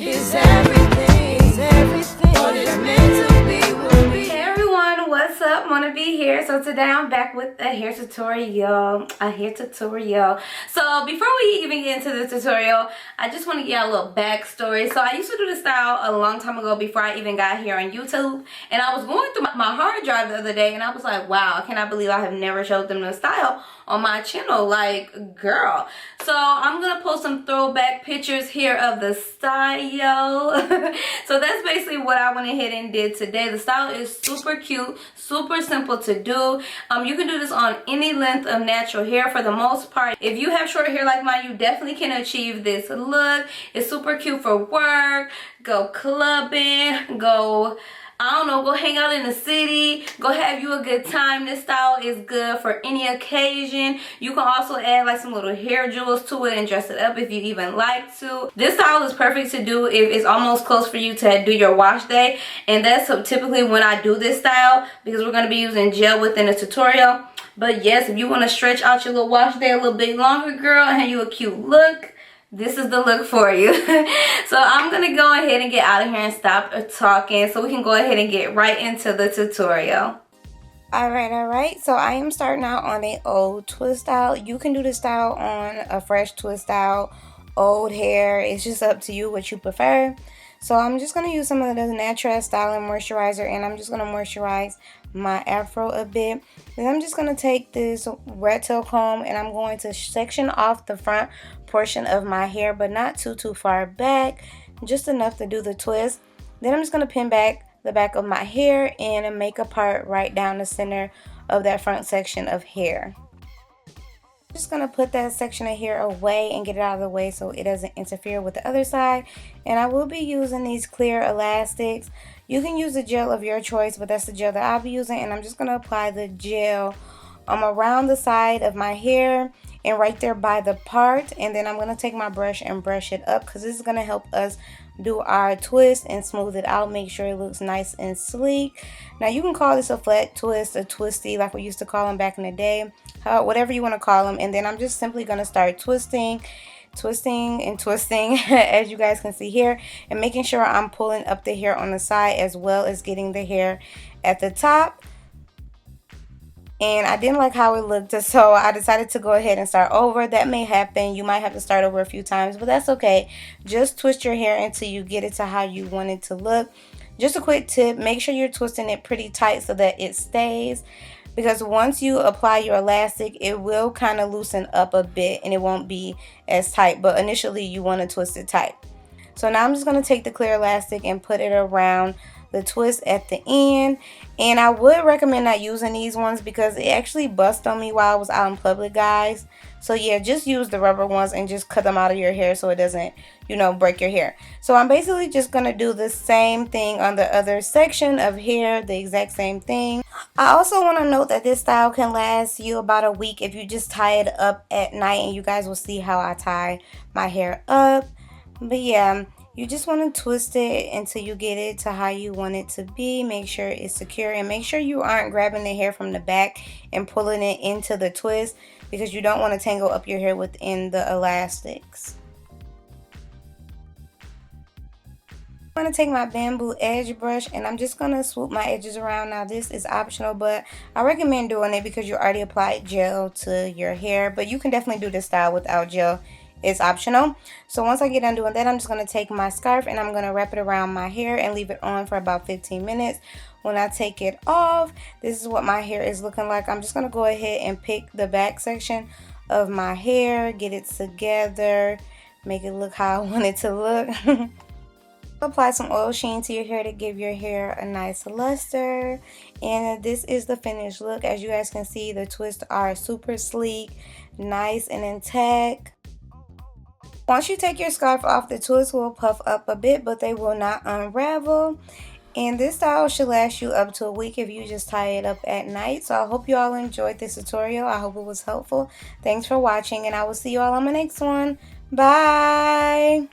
is everything. Is everything. What is meant to be will be. Hey everyone, what's up? Wanna be here. So today I'm back with a hair tutorial. So before we even get into the tutorial, I just want to give y'all a little backstory. So I used to do this style a long time ago before I even got here on YouTube, and I was going through my hard drive the other day and I was like, wow, I cannot believe I have never showed them the style on my channel. Like, girl. So I'm gonna post some throwback pictures here of the style. So that's basically what I went ahead and did today. The style is super cute, super simple to do. You can do this on any length of natural hair for the most part. If you have short hair like mine, you definitely can achieve this look. It's super cute for work, go clubbing, go, I don't know, go hang out in the city, go have you a good time. This style is good for any occasion. You can also add like some little hair jewels to it and dress it up if you even like to. This style is perfect to do if it's almost close for you to do your wash day, and that's typically when I do this style because we're going to be using gel within the tutorial. But yes, if you want to stretch out your little wash day a little bit longer, girl, and have you a cute look, this is the look for you. So I'm gonna go ahead and get out of here and stop talking so we can go ahead and get right into the tutorial. Alright, so I am starting out on an old twist style. You can do this style on a fresh twist style, old hair. It's just up to you what you prefer. So I'm just going to use some of the natural styling moisturizer, and I'm just going to moisturize my afro a bit. Then I'm just going to take this rat tail comb and I'm going to section off the front portion of my hair, but not too far back, just enough to do the twist. Then I'm just going to pin back the back of my hair and make a part right down the center of that front section of hair. Just going to put that section of hair away and get it out of the way so it doesn't interfere with the other side. And I will be using these clear elastics. You can use a gel of your choice, but that's the gel that I'll be using. And I'm just going to apply the gel around the side of my hair and right there by the part. And then I'm going to take my brush and brush it up because this is going to help us do our twist and smooth it out, make sure it looks nice and sleek. Now you can call this a flat twist, a twisty, like we used to call them back in the day, whatever you want to call them. And then I'm just simply going to start twisting as you guys can see here, and making sure I'm pulling up the hair on the side as well as getting the hair at the top. And I didn't like how it looked, so I decided to go ahead and start over. That may happen. You might have to start over a few times, but that's okay. Just twist your hair until you get it to how you want it to look. Just a quick tip, make sure you're twisting it pretty tight so that it stays, because once you apply your elastic, it will kind of loosen up a bit and it won't be as tight, but initially you want to twist it tight. So now I'm just going to take the clear elastic and put it around the twist at the end. And I would recommend not using these ones because it actually bust on me while I was out in public, guys. So yeah, just use the rubber ones and just cut them out of your hair so it doesn't, you know, break your hair. So I'm basically just going to do the same thing on the other section of hair, the exact same thing. I also want to note that this style can last you about a week if you just tie it up at night, and you guys will see how I tie my hair up. But yeah, you just want to twist it until you get it to how you want it to be. Make sure it's secure and make sure you aren't grabbing the hair from the back and pulling it into the twist, because you don't want to tangle up your hair within the elastics. I'm going to take my bamboo edge brush and I'm just going to swoop my edges around. Now this is optional, but I recommend doing it because you already applied gel to your hair, but you can definitely do this style without gel. It's optional. So once I get done doing that, I'm just going to take my scarf and I'm going to wrap it around my hair and leave it on for about 15 minutes. When I take it off, this is what my hair is looking like. I'm just going to go ahead and pick the back section of my hair, get it together, make it look how I want it to look. Apply some oil sheen to your hair to give your hair a nice luster. And this is the finished look. As you guys can see, the twists are super sleek, nice and intact. Once you take your scarf off, the twists will puff up a bit, but they will not unravel. And this style should last you up to a week if you just tie it up at night. So I hope you all enjoyed this tutorial. I hope it was helpful. Thanks for watching, and I will see you all on my next one. Bye!